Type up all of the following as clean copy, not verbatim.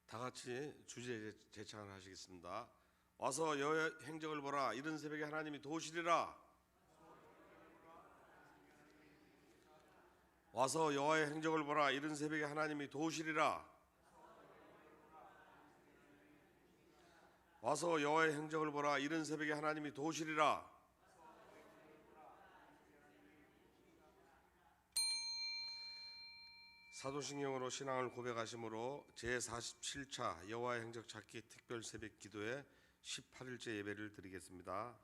다 같이 주제 제창을 하시겠습니다. 와서 여호와의 행적을 보라. 이른 새벽에 하나님이 도우시리라. 와서 여호와의 행적을 보라. 이른 새벽에 하나님이 도우시리라. 와서 여호와의 행적을 보라. 이른 새벽에 하나님이 도우시리라. 사도신경으로 신앙을 고백하심으로 제47차 여호와의 행적 찾기 특별 새벽 기도회 18일째 예배를 드리겠습니다.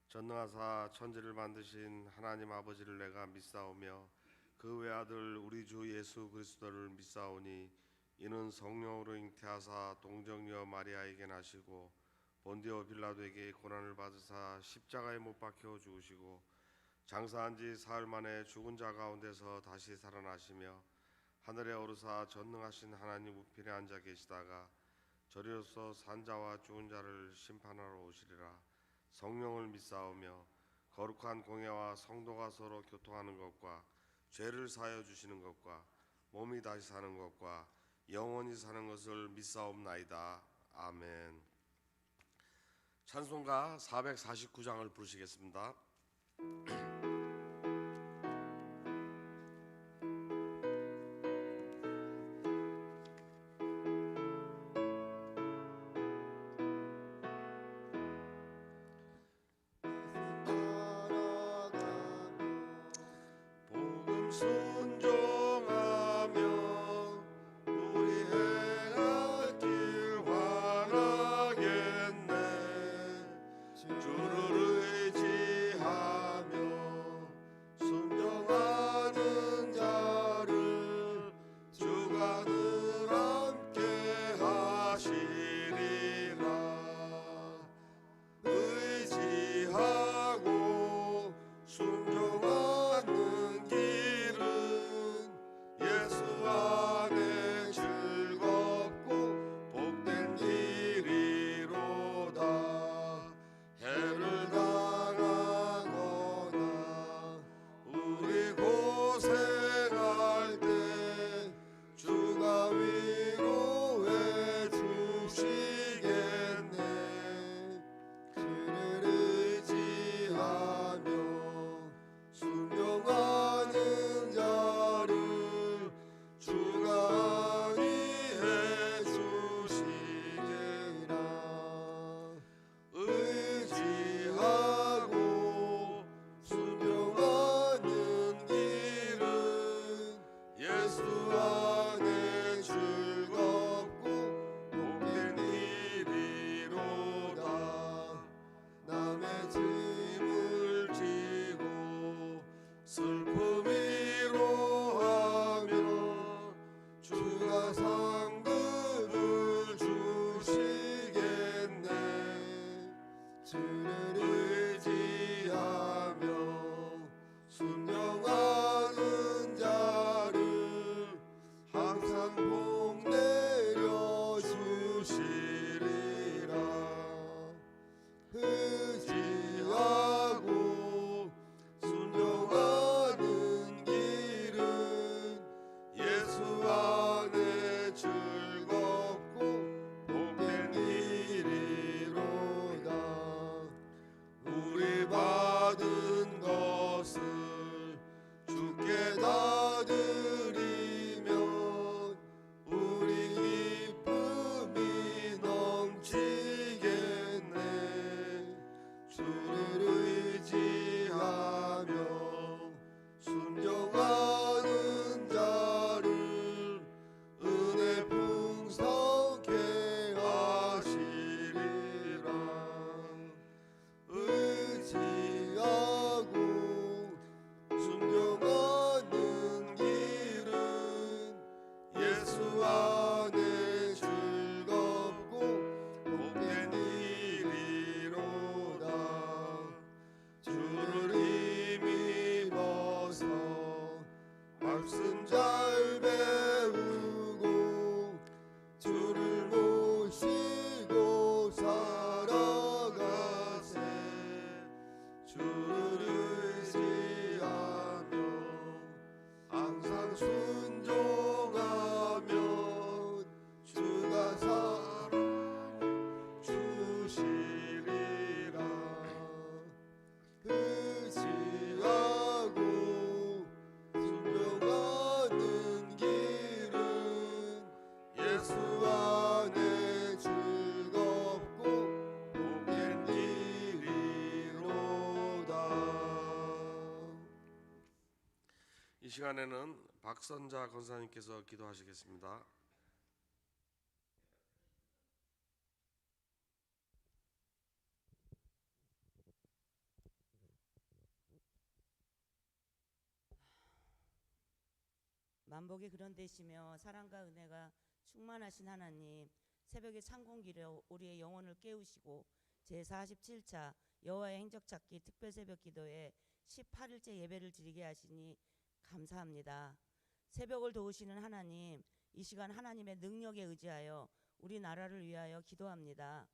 전능하사 천지를 만드신 하나님 아버지를 내가 믿사오며 그 외아들 우리 주 예수 그리스도를 믿사오니 이는 성령으로 잉태하사 동정녀 마리아에게 나시고 본디오 빌라도에게 고난을 받으사 십자가에 못 박혀 죽으시고 장사한 지 사흘 만에 죽은 자 가운데서 다시 살아나시며 하늘에 오르사 전능하신 하나님 우편에 앉아 계시다가 저리로서 산자와 죽은 자를 심판하러 오시리라. 성령을 믿사오며 거룩한 공예와 성도가 서로 교통하는 것과 죄를 사하여 주시는 것과 몸이 다시 사는 것과 영원히 사는 것을 믿사옵나이다. 아멘. 찬송가 449장을 부르시겠습니다. 이 시간에는 박선자 권사님께서 기도하시겠습니다. 만복의 그런 되시며 사랑과 은혜가 충만하신 하나님, 새벽의 찬 공기로 우리의 영혼을 깨우시고 제47차 여호와의 행적 찾기 특별 새벽 기도에 18일째 예배를 드리게 하시니 감사합니다. 새벽을 도우시는 하나님, 이 시간 하나님의 능력에 의지하여 우리 나라를 위하여 기도합니다.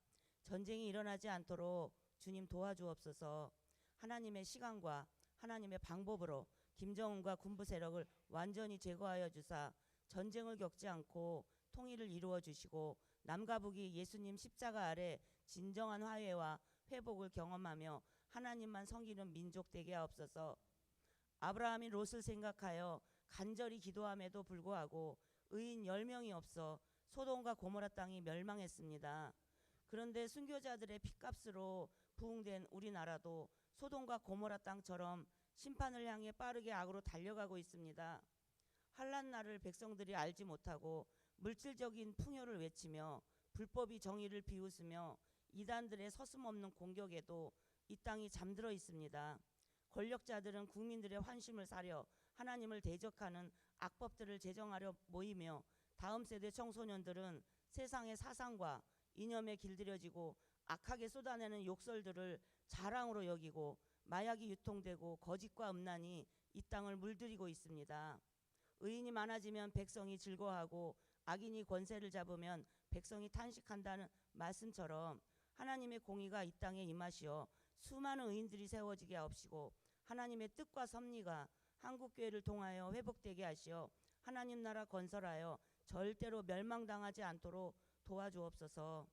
전쟁이 일어나지 않도록 주님 도와주옵소서. 하나님의 시간과 하나님의 방법으로 김정은과 군부 세력을 완전히 제거하여 주사 전쟁을 겪지 않고 통일을 이루어 주시고 남과 북이 예수님 십자가 아래 진정한 화해와 회복을 경험하며 하나님만 섬기는 민족 되게 하옵소서. 아브라함이 롯을 생각하여 간절히 기도함에도 불구하고 의인 10명이 없어 소돔과 고모라 땅이 멸망했습니다. 그런데 순교자들의 핏값으로 부흥된 우리나라도 소돔과 고모라 땅처럼 심판을 향해 빠르게 악으로 달려가고 있습니다. 환난 날을 백성들이 알지 못하고 물질적인 풍요를 외치며 불법이 정의를 비웃으며 이단들의 서슴없는 공격에도 이 땅이 잠들어 있습니다. 권력자들은 국민들의 환심을 사려 하나님을 대적하는 악법들을 제정하려 모이며 다음 세대 청소년들은 세상의 사상과 이념에 길들여지고 악하게 쏟아내는 욕설들을 자랑으로 여기고 마약이 유통되고 거짓과 음란이 이 땅을 물들이고 있습니다. 의인이 많아지면 백성이 즐거워하고 악인이 권세를 잡으면 백성이 탄식한다는 말씀처럼 하나님의 공의가 이 땅에 임하시어 수많은 의인들이 세워지게 하옵시고 하나님의 뜻과 섭리가 한국교회를 통하여 회복되게 하시어 하나님 나라 건설하여 절대로 멸망당하지 않도록 도와주옵소서.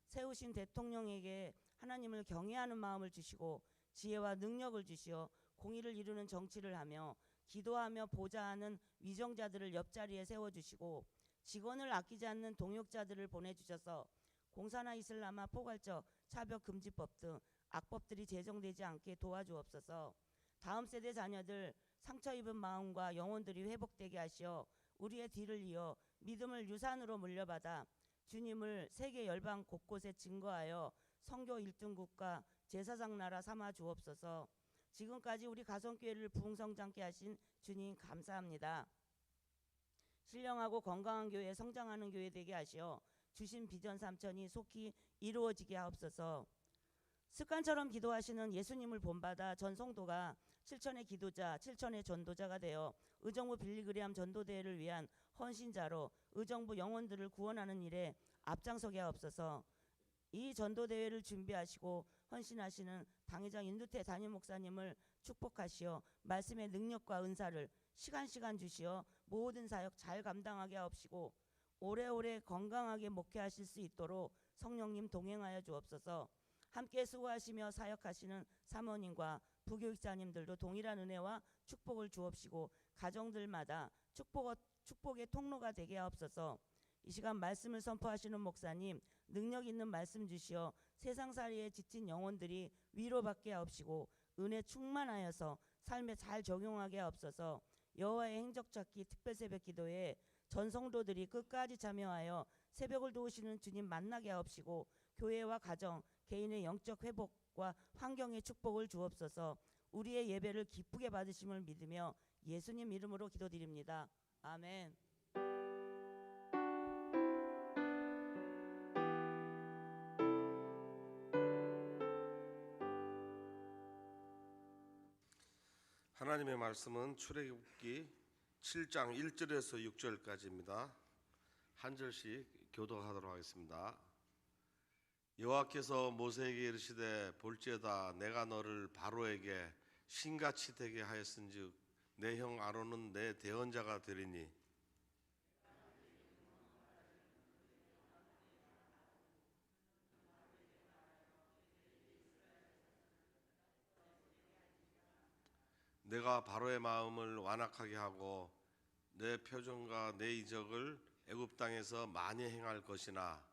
세우신 대통령에게 하나님을 경외하는 마음을 주시고 지혜와 능력을 주시어 공의를 이루는 정치를 하며 기도하며 보좌하는 위정자들을 옆자리에 세워주시고 직원을 아끼지 않는 동역자들을 보내주셔서 공사나 이슬람화 포괄적 차별금지법 등 악법들이 제정되지 않게 도와주옵소서. 다음 세대 자녀들 상처 입은 마음과 영혼들이 회복되게 하시어 우리의 뒤를 이어 믿음을 유산으로 물려받아 주님을 세계 열방 곳곳에 증거하여 선교 1등국가 제사장 나라 삼아 주옵소서. 지금까지 우리 가성교회를 부흥성장케 하신 주님 감사합니다. 신령하고 건강한 교회, 성장하는 교회 되게 하시어 주신 비전 3천이 속히 이루어지게 하옵소서. 습관처럼 기도하시는 예수님을 본받아 전 성도가 7천의 기도자, 7천의 전도자가 되어 의정부 빌리그리암 전도대회를 위한 헌신자로 의정부 영혼들을 구원하는 일에 앞장서게 하옵소서. 이 전도대회를 준비하시고 헌신하시는 당회장 윤두태 담임 목사님을 축복하시어 말씀의 능력과 은사를 시간 주시어 모든 사역 잘 감당하게 하옵시고 오래오래 건강하게 목회하실 수 있도록 성령님 동행하여 주옵소서. 함께 수고하시며 사역하시는 사모님과 부교육자님들도 동일한 은혜와 축복을 주옵시고 가정들마다 축복의 통로가 되게 하옵소서. 이 시간 말씀을 선포하시는 목사님 능력 있는 말씀 주시어 세상살이에 지친 영혼들이 위로받게 하옵시고 은혜 충만하여서 삶에 잘 적용하게 하옵소서. 여호와의 행적 찾기 특별 새벽 기도에 전 성도들이 끝까지 참여하여 새벽을 도우시는 주님 만나게 하옵시고 교회와 가정, 개인의 영적 회복과 환경의 축복을 주옵소서. 우리의 예배를 기쁘게 받으심을 믿으며 예수님 이름으로 기도드립니다. 아멘. 하나님의 말씀은 출애굽기 7장 1절에서 6절까지입니다. 한 절씩 교독하도록 하겠습니다. 여호와께서 모세에게 이르시되 볼지어다 내가 너를 바로에게 신같이 되게 하였은즉 내 형 아론은 내 대언자가 되리니 내가 바로의 마음을 완악하게 하고 내 표정과 내 이적을 애굽 땅에서 많이 행할 것이나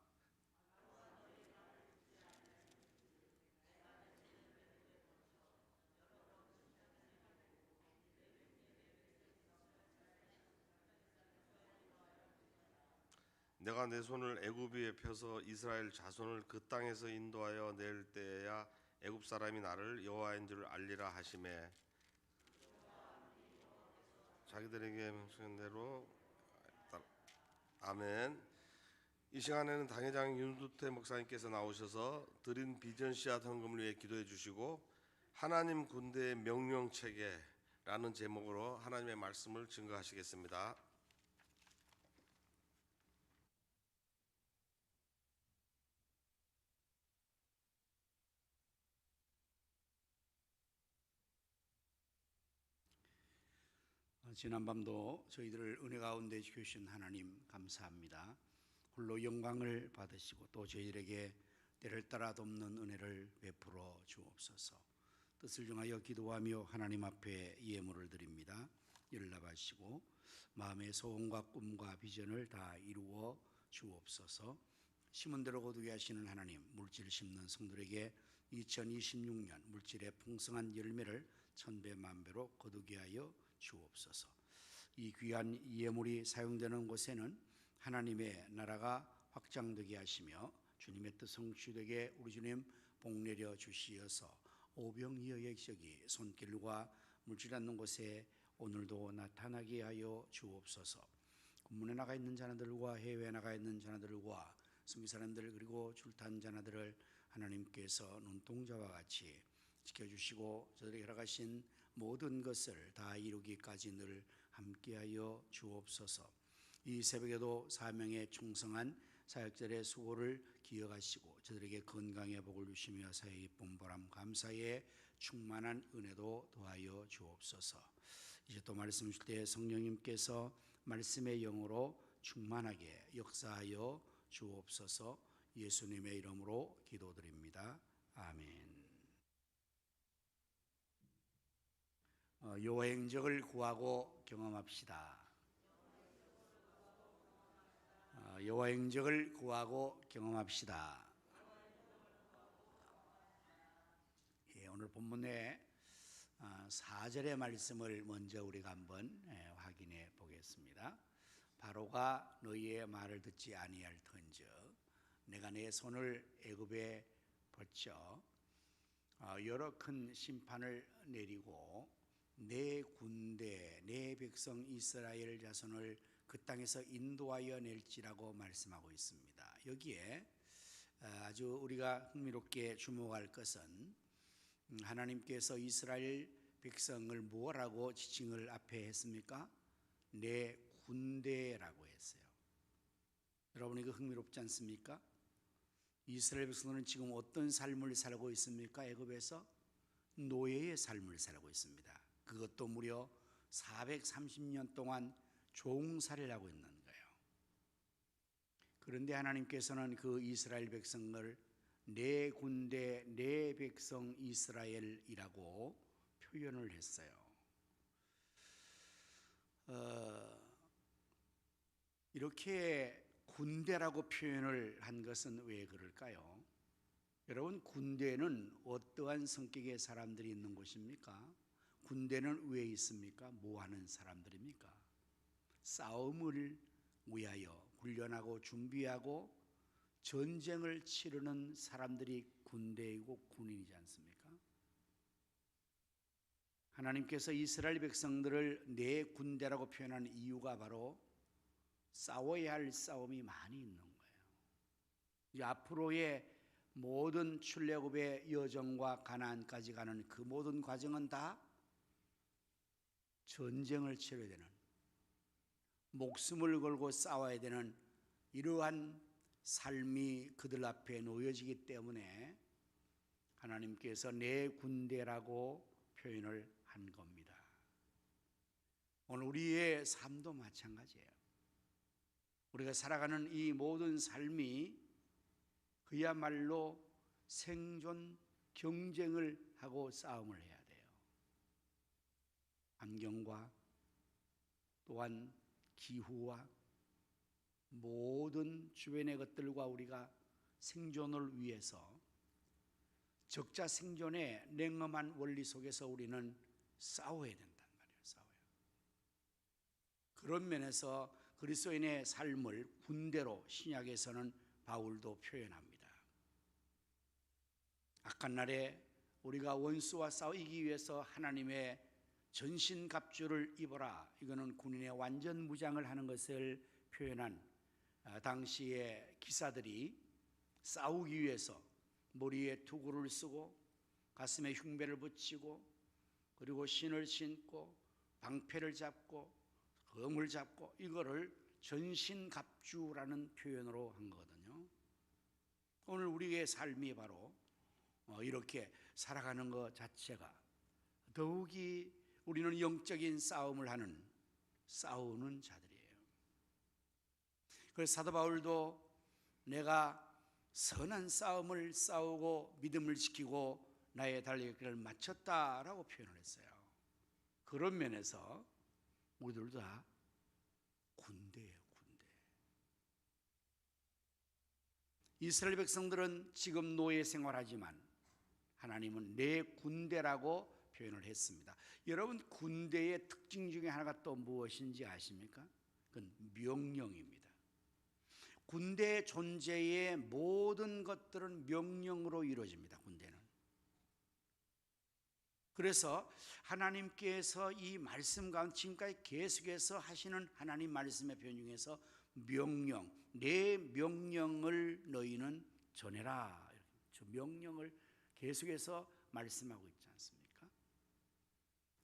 내가 내 손을 애굽 위에 펴서 이스라엘 자손을 그 땅에서 인도하여 낼 때야 애굽 사람이 나를 여호와인 줄 알리라 하시매 자기들에게 명령한 대로 아멘. 이 시간에는 당회장 윤두태 목사님께서 나오셔서 드린 비전 씨앗 헌금을 위해 기도해 주시고 하나님 군대의 명령 체계라는 제목으로 하나님의 말씀을 증거하시겠습니다. 지난밤도 저희들을 은혜 가운데 지켜주신 하나님 감사합니다. 홀로 영광을 받으시고 또 저희들에게 때를 따라 돕는 은혜를 베풀어 주옵소서. 뜻을 정하여 기도하며 하나님 앞에 예물을 드립니다. 연락하시고 마음의 소원과 꿈과 비전을 다 이루어 주옵소서. 심은 대로 거두게 하시는 하나님, 물질 심는 성들에게 2026년 물질의 풍성한 열매를 천배 만배로 거두게 하여 주옵소서. 이 귀한 예물이 사용되는 곳에는 하나님의 나라가 확장되게 하시며 주님의 뜻 성취되게 우리 주님 복내려 주시어서 오병이어의 기적이 손길과 물질 않는 곳에 오늘도 나타나게 하여 주옵소서. 군문에 나가 있는 자녀들과 해외에 나가 있는 자녀들과 성교 사람들 그리고 출탄 자녀들을 하나님께서 눈동자와 같이 지켜주시고 저들에게 허락하신 모든 것을 다 이루기까지 늘 함께하여 주옵소서. 이 새벽에도 사명에 충성한 사역자의 수고를 기억하시고 저들에게 건강의 복을 주시며 사회 기쁨 보람 감사의 충만한 은혜도 더하여 주옵소서. 이제 또 말씀 주실 때 성령님께서 말씀의 영으로 충만하게 역사하여 주옵소서. 예수님의 이름으로 기도드립니다. 아멘. 여호와의 행적을 구하고 경험합시다. 여호와의 행적을 구하고 경험합시다. 오늘 본문의 4절의 말씀을 먼저 우리가 한번 확인해 보겠습니다. 바로가 너희의 말을 듣지 아니할 터인즉 내가 내 손을 애굽에 뻗쳐 여러 큰 심판을 내리고 내 군대 내 백성 이스라엘 자손을 그 땅에서 인도하여 낼지라고 말씀하고 있습니다. 여기에 아주 우리가 흥미롭게 주목할 것은 하나님께서 이스라엘 백성을 뭐라고 지칭을 앞에 했습니까? 내 군대라고 했어요. 여러분 이거 흥미롭지 않습니까? 이스라엘 백성들은 지금 어떤 삶을 살고 있습니까? 애굽에서 노예의 삶을 살고 있습니다. 그것도 무려 430년 동안 종살이를 하고 있는 거예요. 그런데 하나님께서는 그 이스라엘 백성을 내 군대 내 백성 이스라엘이라고 표현을 했어요. 이렇게 군대라고 표현을 한 것은 왜 그럴까요? 여러분 군대는 어떠한 성격의 사람들이 있는 곳입니까? 군대는 왜 있습니까? 뭐 하는 사람들입니까? 싸움을 위하여 훈련하고 준비하고 전쟁을 치르는 사람들이 군대이고 군인이지 않습니까? 하나님께서 이스라엘 백성들을 내 군대라고 표현하는 이유가 바로 싸워야 할 싸움이 많이 있는 거예요. 이제 앞으로의 모든 출애굽의 여정과 가나안까지 가는 그 모든 과정은 다 전쟁을 치러야 되는, 목숨을 걸고 싸워야 되는 이러한 삶이 그들 앞에 놓여지기 때문에 하나님께서 내 군대라고 표현을 한 겁니다. 오늘 우리의 삶도 마찬가지예요. 우리가 살아가는 이 모든 삶이 그야말로 생존 경쟁을 하고 싸움을 해야 돼요. 환경과 또한 기후와 모든 주변의 것들과 우리가 생존을 위해서 적자 생존의 냉엄한 원리 속에서 우리는 싸워야 된단 말이에요. 싸워요. 그런 면에서 그리스도인의 삶을 군대로 신약에서는 바울도 표현합니다. 악한 날에 우리가 원수와 싸우기 위해서 하나님의 전신갑주를 입어라. 이거는 군인의 완전 무장을 하는 것을 표현한 당시의 기사들이 싸우기 위해서 머리에 투구를 쓰고 가슴에 흉배를 붙이고 그리고 신을 신고 방패를 잡고 검을 잡고 이거를 전신갑주라는 표현으로 한 거거든요. 오늘 우리의 삶이 바로 이렇게 살아가는 것 자체가 더욱이 우리는 영적인 싸움을 하는 싸우는 자들이에요. 그래서 사도 바울도 내가 선한 싸움을 싸우고 믿음을 지키고 나의 달릴 길을 마쳤다라고 표현을 했어요. 그런 면에서 우리들도 다 군대예요, 군대. 이스라엘 백성들은 지금 노예 생활하지만 하나님은 내 군대라고 표현을 했습니다. 여러분, 군대의 특징 중에 하나가 또 무엇인지 아십니까? 그건 명령입니다. 군대의 존재의 모든 것들은 명령으로 이루어집니다. 군대는. 그래서 하나님께서 이 말씀 가운데 지금까지 계속해서 하시는 하나님 말씀의 표현 중에서 명령, 내 명령을 너희는 전해라. 저 명령을 계속해서 말씀하고 있지 않습니까?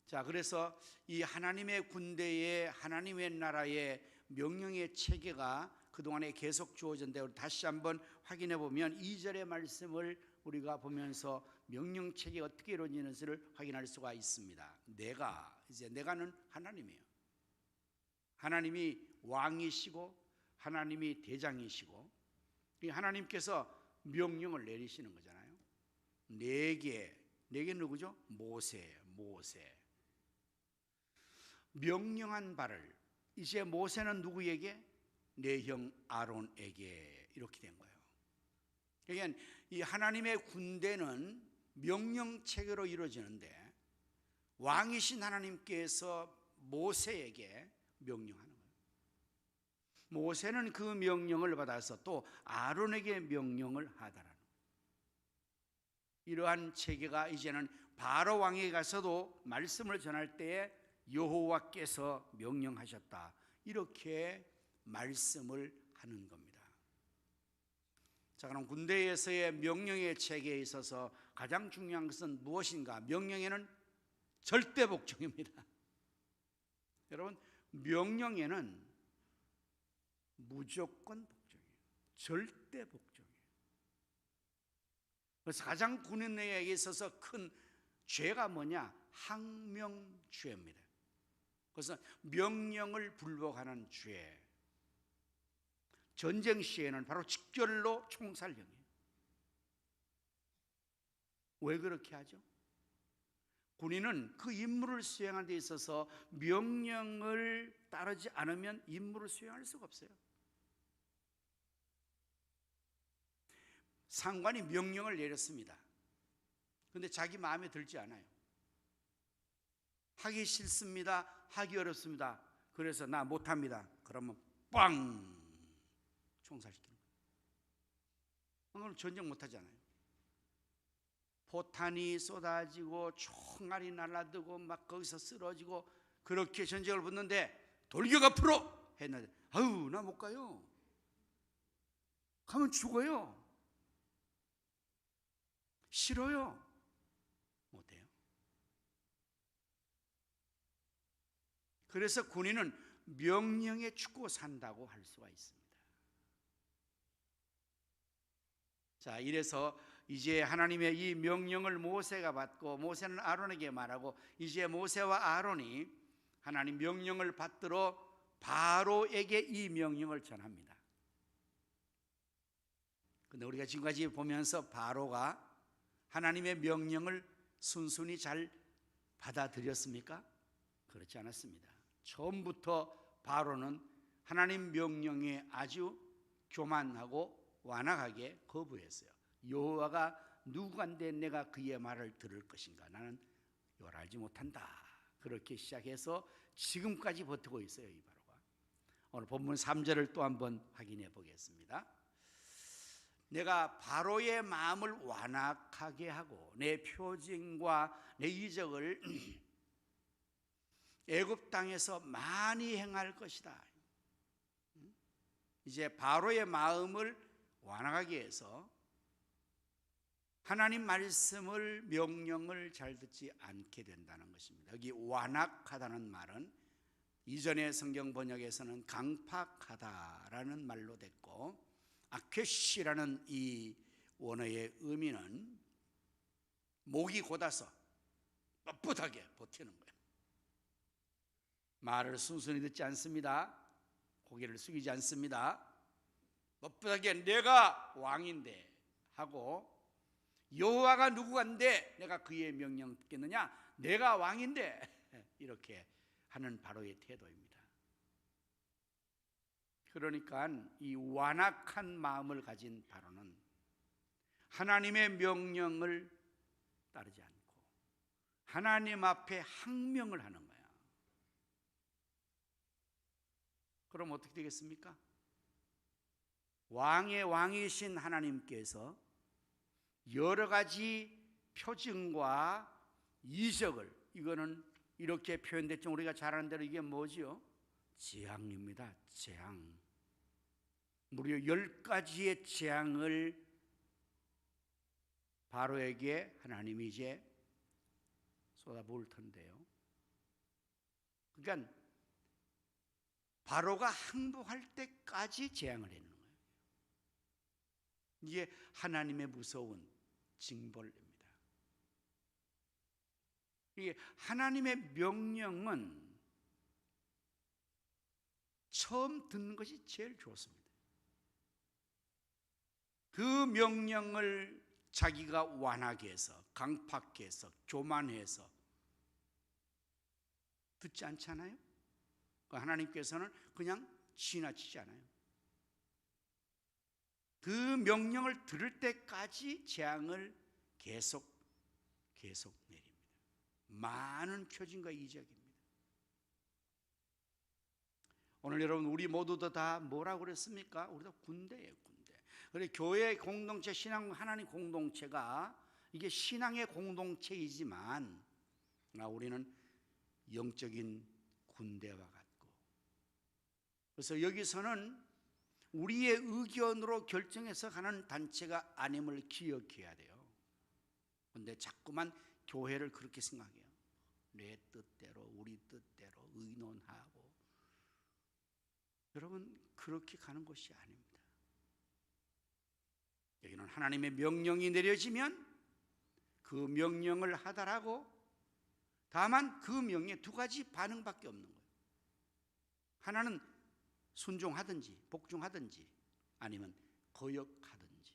자, 그래서 이 하나님의 군대의 하나님의 나라의 명령의 체계가 그동안에 계속 주어졌는데 다시 한번 확인해 보면 2절의 말씀을 우리가 보면서 명령 체계가 어떻게 이루어지는지를 확인할 수가 있습니다. 내가는 하나님이에요. 하나님이 왕이시고 하나님이 대장이시고 하나님께서 명령을 내리시는 거잖아요. 내게 누구죠? 모세예요. 모세. 명령한 바를 이제 모세는 누구에게? 내 형 아론에게 이렇게 된 거예요. 그러니까 이 하나님의 군대는 명령 체계로 이루어지는데 왕이신 하나님께서 모세에게 명령하는 거예요. 모세는 그 명령을 받아서 또 아론에게 명령을 하다라는 거예요. 이러한 체계가 이제는 바로 왕에게 가서도 말씀을 전할 때에 여호와께서 명령하셨다. 이렇게 말씀을 하는 겁니다. 자, 그럼 군대에서의 명령의 체계에 있어서 가장 중요한 것은 무엇인가? 명령에는 절대 복종입니다. 여러분, 명령에는 무조건 복종이에요. 절대 복종이에요. 그래서 가장 군인에게 있어서 큰 죄가 뭐냐? 항명죄입니다. 그래서 명령을 불복하는 죄. 전쟁 시에는 바로 직결로 총살형이에요. 왜 그렇게 하죠? 군인은 그 임무를 수행하는 데 있어서 명령을 따르지 않으면 임무를 수행할 수가 없어요. 상관이 명령을 내렸습니다. 그런데 자기 마음에 들지 않아요. 하기 싫습니다. 하기 어렵습니다. 그래서 나 못합니다. 그러면 빵! 총살시키는 거예요. 그럼 전쟁 못하잖아요. 포탄이 쏟아지고 총알이 날아들고 막 거기서 쓰러지고 그렇게 전쟁을 붙는데 돌격 앞으로 했는데 아유 나 못 가요. 가면 죽어요. 싫어요. 못해요. 그래서 군인은 명령에 죽고 산다고 할 수가 있습니다. 자, 이래서 이제 하나님의 이 명령을 모세가 받고 모세는 아론에게 말하고 이제 모세와 아론이 하나님 명령을 받들어 바로에게 이 명령을 전합니다. 근데 우리가 지금까지 보면서 바로가 하나님의 명령을 순순히 잘 받아들였습니까? 그렇지 않았습니다. 처음부터 바로는 하나님 명령에 아주 교만하고 완악하게 거부했어요. 여호와가 누구간데 내가 그의 말을 들을 것인가? 나는 여호와를 알지 못한다. 그렇게 시작해서 지금까지 버티고 있어요. 이 바로가. 오늘 본문 3절을 또 한번 확인해 보겠습니다. 내가 바로의 마음을 완악하게 하고 내 표징과 내 이적을 애굽 땅에서 많이 행할 것이다. 이제 바로의 마음을 완악하게 해서 하나님 말씀을 명령을 잘 듣지 않게 된다는 것입니다. 여기 완악하다는 말은 이전의 성경 번역에서는 강팍하다라는 말로 됐고, 아케시라는 이 원어의 의미는 목이 곧아서 뻣뻣하게 버티는 거예요. 말을 순순히 듣지 않습니다. 고개를 숙이지 않습니다. 뻣뻣하게 내가 왕인데 하고, 여호와가 누구간데 내가 그의 명령 듣겠느냐, 내가 왕인데, 이렇게 하는 바로의 태도입니다. 그러니까 이 완악한 마음을 가진 바로는 하나님의 명령을 따르지 않고 하나님 앞에 항명을 하는 거야. 그럼 어떻게 되겠습니까? 왕의 왕이신 하나님께서 여러 가지 표징과 이적을, 이거는 이렇게 표현됐죠. 우리가 잘 아는 대로 이게 뭐지요? 재앙입니다. 재앙. 무려 10가지의 재앙을 바로에게 하나님이 이제 쏟아부을 텐데요. 그러니까 바로가 항복할 때까지 재앙을 했는 거예요. 이게 하나님의 무서운 징벌입니다. 이게 하나님의 명령은 처음 듣는 것이 제일 좋습니다. 그 명령을 자기가 완하게 해서, 강팍해 해서, 교만해서 듣지 않잖아요. 하나님께서는 그냥 지나치지 않아요. 그 명령을 들을 때까지 재앙을 계속 내립니다. 많은 표징과 이적입니다. 오늘 여러분, 우리 모두도 다 뭐라고 그랬습니까? 우리도 군대예요, 군대. 그래, 교회 공동체, 신앙 하나님 공동체가 이게 신앙의 공동체이지만 우리는 영적인 군대와 같고, 그래서 여기서는 우리의 의견으로 결정해서 가는 단체가 아님을 기억해야 돼요. 그런데 자꾸만 교회를 그렇게 생각해요. 내 뜻대로, 우리 뜻대로 의논하고. 여러분, 그렇게 가는 것이 아닙니다. 여기는 하나님의 명령이 내려지면 그 명령을 하달하고, 다만 그 명령에 두 가지 반응밖에 없는 거예요. 하나는 순종하든지 복종하든지, 아니면 거역하든지.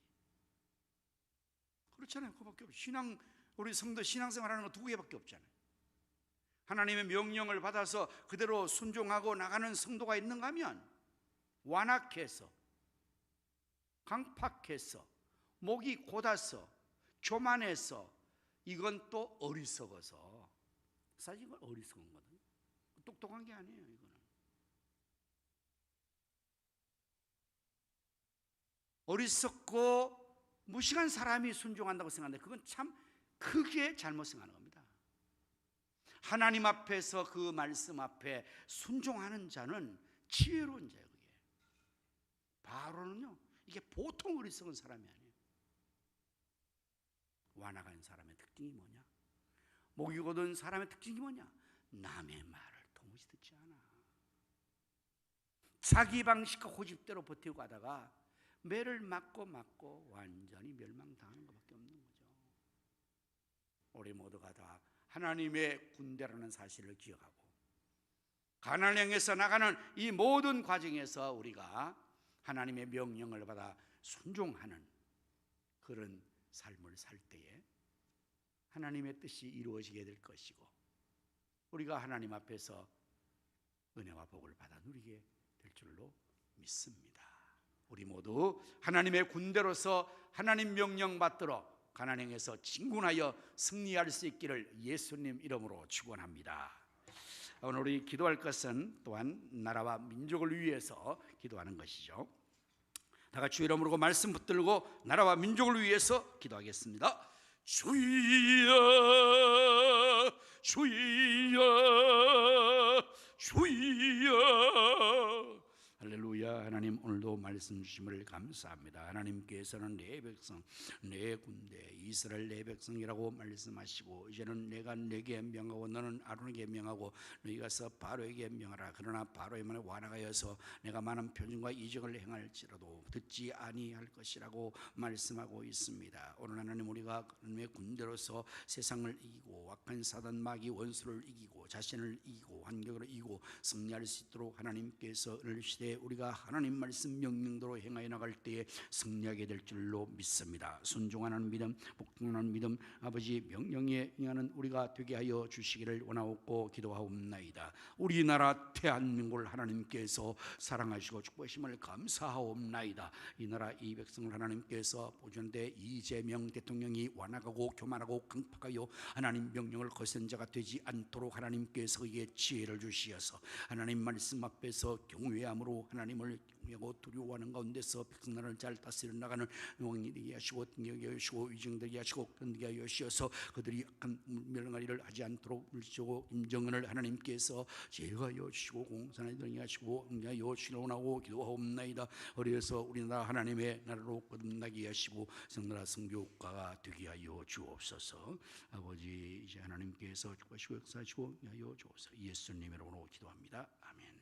그렇잖아요. 그거밖에 없어요. 우리 성도 신앙생활하는 거 두 개밖에 없잖아요. 하나님의 명령을 받아서 그대로 순종하고 나가는 성도가 있는가 하면, 완악해서, 강팍해서, 목이 곧아서, 교만해서, 이건 또 어리석어서. 사실 이건 어리석은 거거든요. 똑똑한 게 아니에요. 이거는 어리석고 무식한 사람이 순종한다고 생각하는데, 그건 참 크게 잘못 생각하는 겁니다. 하나님 앞에서 그 말씀 앞에 순종하는 자는 지혜로운 자예요. 그게 바로는요, 이게 보통 어리석은 사람이 아니에요. 완악한 사람의 특징이 뭐냐? 목이 곧은 사람의 특징이 뭐냐? 남의 말을 도무지 듣지 않아. 자기 방식과 고집대로 버티고 가다가 매를 맞고 완전히 멸망당하는 것밖에 없는 거죠. 우리 모두가 다 하나님의 군대라는 사실을 기억하고, 가나안을 향해서 나가는 이 모든 과정에서 우리가 하나님의 명령을 받아 순종하는 그런 삶을 살 때에 하나님의 뜻이 이루어지게 될 것이고, 우리가 하나님 앞에서 은혜와 복을 받아 누리게 될 줄로 믿습니다. 우리 모두 하나님의 군대로서 하나님 명령 받들어 가나안에서 진군하여 승리할 수 있기를 예수님 이름으로 축원합니다. 오늘 우리 기도할 것은 또한 나라와 민족을 위해서 기도하는 것이죠. 다 같이 이름 부르고 말씀 붙들고 나라와 민족을 위해서 기도하겠습니다. 주여 주여 주여. 할렐루야. 하나님 오늘도 말씀 주심을 감사합니다. 하나님께서는 내 백성 내 군대 이스라엘 내 백성이라고 말씀하시고 이제는 내가 네게 명하고 너는 아론에게 명하고 너희 가서 바로에게 명하라. 그러나 바로의 말에 완악하여서 내가 많은 표징과 이적을 행할지라도 듣지 아니할 것이라고 말씀하고 있습니다. 오늘 하나님 우리가 하나님의 군대로서 세상을 이기고 악한 사단 마귀 원수를 이기고 자신을 이기고 환경을 이기고 승리할 수 있도록 하나님께서 오늘 시대에 우리가 하나님 말씀 명령대로 행하여 나갈 때에 승리하게 될 줄로 믿습니다. 순종하는 믿음, 복종하는 믿음, 아버지 명령에 응하는 우리가 되게 하여 주시기를 원하옵고 기도하옵나이다. 우리나라 대한민국을 하나님께서 사랑하시고 축복하심을 감사하옵나이다. 이 나라 이 백성을 하나님께서 보존대 이재명 대통령이 완악하고 교만하고 강팍하여 하나님 명령을 거센 자가 되지 않도록 하나님께서 그에게 지혜를 주시어서 하나님 말씀 앞에서 경외함으로 하나님을 경외하고 두려워하는 가운데서 백성나라를 잘 다스려 나가는 왕이 되게 하시고 등하게 하시고 위증되게 하시고 견디게 하여 주셔서 그들이 약간 멸망하리를 하지 않도록 물리치고 임정은을 하나님께서 제거하여 주시고 공산에 등하게 하시고 응하여 주시기를 원하고 기도하옵나이다. 어려서 우리나라 하나님의 나라로 거듭나게 하시고 성나라 성교국가가 되게 하여 주옵소서. 아버지 이제 하나님께서 축복하시고 역사하시고 하여 주옵소서. 예수님 이름으로 기도합니다. 아멘.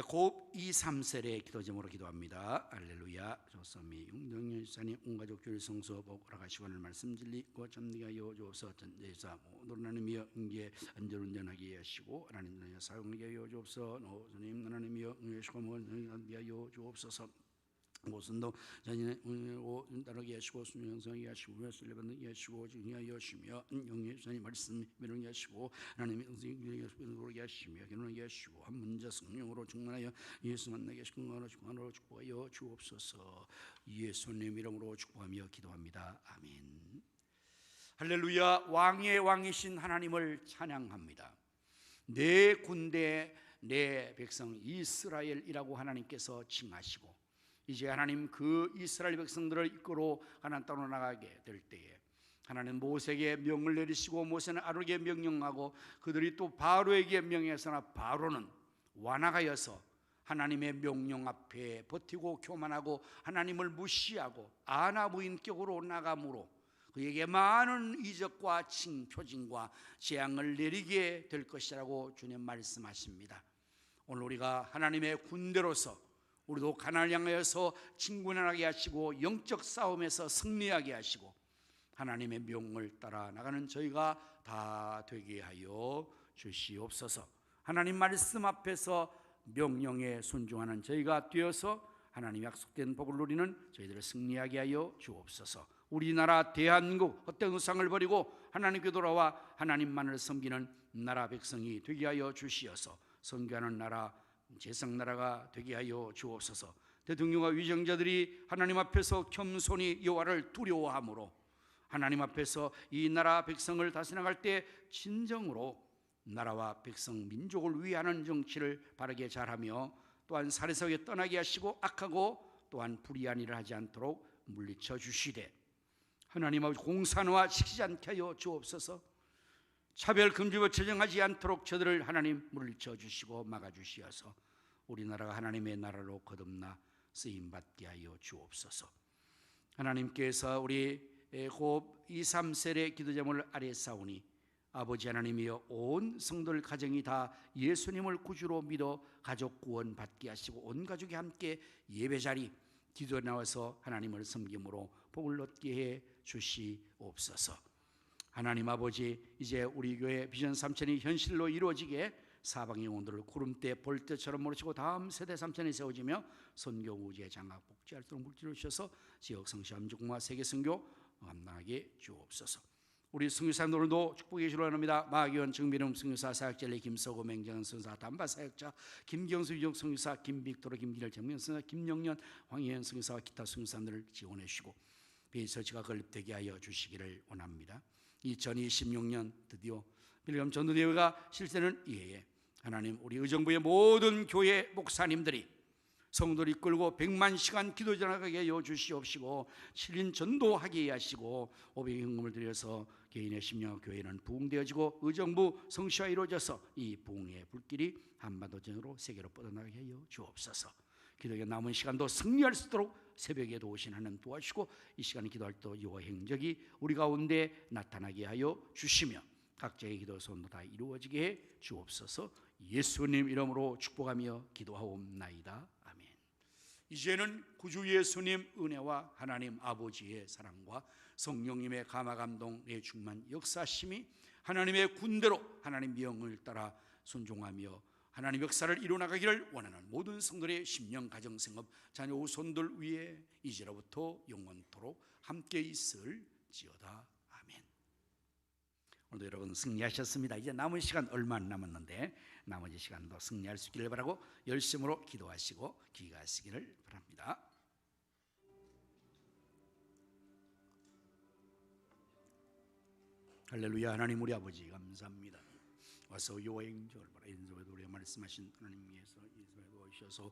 곱 2, 3세의 기도 제목으로 기도합니다. 할렐루야. 조선미 용정현 지사님 온 가족 교회 성소 복락하시고 오늘 말씀 진리고 잠들게 하여 주옵소서. 전제사 모든 하나님이여 응계 안전운전하게 하시고 하나님 사용하게 하여 주옵소서. 노선님 하나님이여 응하시고 모든 하여 주옵소서. 모순도 자신의 은혜로 따르게 하시고 순영성하게 하시고 순례받게 하시고 증하여 하시며 영의 주님 말씀 매력하게 하시고 하나님의 응생하게 하시며 결혼하게 하시고 한 문자 성령으로 충만하여 예수 만나게 하시고 건강으로 축복하여 주옵소서. 예수님 이름으로 축복하며 기도합니다. 아멘. 할렐루야. 왕의 왕이신 하나님을 찬양합니다. 내 군대 내 백성 이스라엘이라고 하나님께서 칭하시고 이제 하나님 그 이스라엘 백성들을 이끌어 가나안 땅으로 나가게 될 때에 하나님 모세에게 명을 내리시고 모세는 아론에게 명령하고 그들이 또 바로에게 명해서나 바로는 완악하여서 하나님의 명령 앞에 버티고 교만하고 하나님을 무시하고 아나무인격으로 나감으로 그에게 많은 이적과 표징과 재앙을 내리게 될 것이라고 주님 말씀하십니다. 오늘 우리가 하나님의 군대로서 우리도 가나안을 향하여서 친군하게 하시고 영적 싸움에서 승리하게 하시고 하나님의 명을 따라 나가는 저희가 다 되게 하여 주시옵소서. 하나님 말씀 앞에서 명령에 순종하는 저희가 되어서 하나님 약속된 복을 누리는 저희들을 승리하게 하여 주옵소서. 우리나라 대한민국 헛된 우상을 버리고 하나님께 돌아와 하나님만을 섬기는 나라 백성이 되게 하여 주시어서 선교하는 나라 제성나라가 되게 하여 주옵소서. 대통령과 위정자들이 하나님 앞에서 겸손히 여호와를 두려워함으로 하나님 앞에서 이 나라 백성을 다스려나갈 때 진정으로 나라와 백성 민족을 위하는 정치를 바르게 잘하며 또한 사리새에 떠나게 하시고 악하고 또한 불의한 일을 하지 않도록 물리쳐 주시되 하나님 아버지 공산화 시키지 않게 하여 주옵소서. 차별 금지법 제정하지 않도록 저들을 하나님 물리쳐 주시고 막아 주시어서 우리나라가 하나님의 나라로 거듭나 쓰임 받게 하여 주옵소서. 하나님께서 우리 곱 2, 3세의 기도 제목을 아뢰사오니 아버지 하나님이여 온 성도들 가정이 다 예수님을 구주로 믿어 가족 구원 받게 하시고 온 가족이 함께 예배 자리 기도에 나와서 하나님을 섬김으로 복을 얻게 해 주시옵소서. 하나님 아버지 이제 우리 교회 비전 3천이 현실로 이루어지게 사방의 영혼들을 구름대 볼때처럼 몰아치고 다음 세대 3천이 세워지며 선교 우주의 장악 복지할 수 있도록 물질을 주셔서 지역 성시 암주공화 세계 선교 감당하게 주옵소서. 우리 선교사님들도 축복해 주시기 바랍니다. 마기원 정민웅 선교사 사역젤리 김서고 맹정은 선교사 담바 사역자 김경수 유정 선교사 김빅도로 김기열 정명 선교사 김영년 황희연 선교사와 기타 선교사님들을 지원해 주시고 비서치가 건립되게 하여 주시기를 원합니다. 2026년 드디어 그럼 전도대회가 실제는 이해에 하나님 우리 의정부의 모든 교회 목사님들이 성도를 이끌고 100만 시간 기도 전하게 하여 주시옵시고 7인 전도하게 하시고 500의 헌금을 드려서 개인의 심령과 교회는 부흥되어지고 의정부 성취와 이루어져서 이 부흥의 불길이 한반도 전으로 세계로 뻗어나가게 하여 주옵소서. 기도의 남은 시간도 승리할 수 있도록 새벽에 도우신 하나님 도와주시고 이 시간에 기도할 때 여호와 행적이 우리 가운데 나타나게 하여 주시며 각자의 기도 소원도 다 이루어지게 해 주옵소서. 예수님 이름으로 축복하며 기도하옵나이다. 아멘. 이제는 구주 예수님 은혜와 하나님 아버지의 사랑과 성령님의 감화 감동의 충만 역사심이 하나님의 군대로 하나님 명을 따라 순종하며 하나님 역사를 이루어나가기를 원하는 모든 성도의 심령 가정 생업 자녀 후손들 위에 이제로부터 영원토록 함께 있을지어다. 아멘. 오늘도 여러분 승리하셨습니다. 이제 남은 시간 얼마 안 남았는데 나머지 시간도 승리할 수 있기를 바라고 열심으로 기도하시고 기가하시기를 바랍니다. 할렐루야. 하나님 우리 아버지 감사합니다. 와서 여호와 행적을 바라 인도에 우리가 말씀하신 하나님께서 이스라엘 오셔서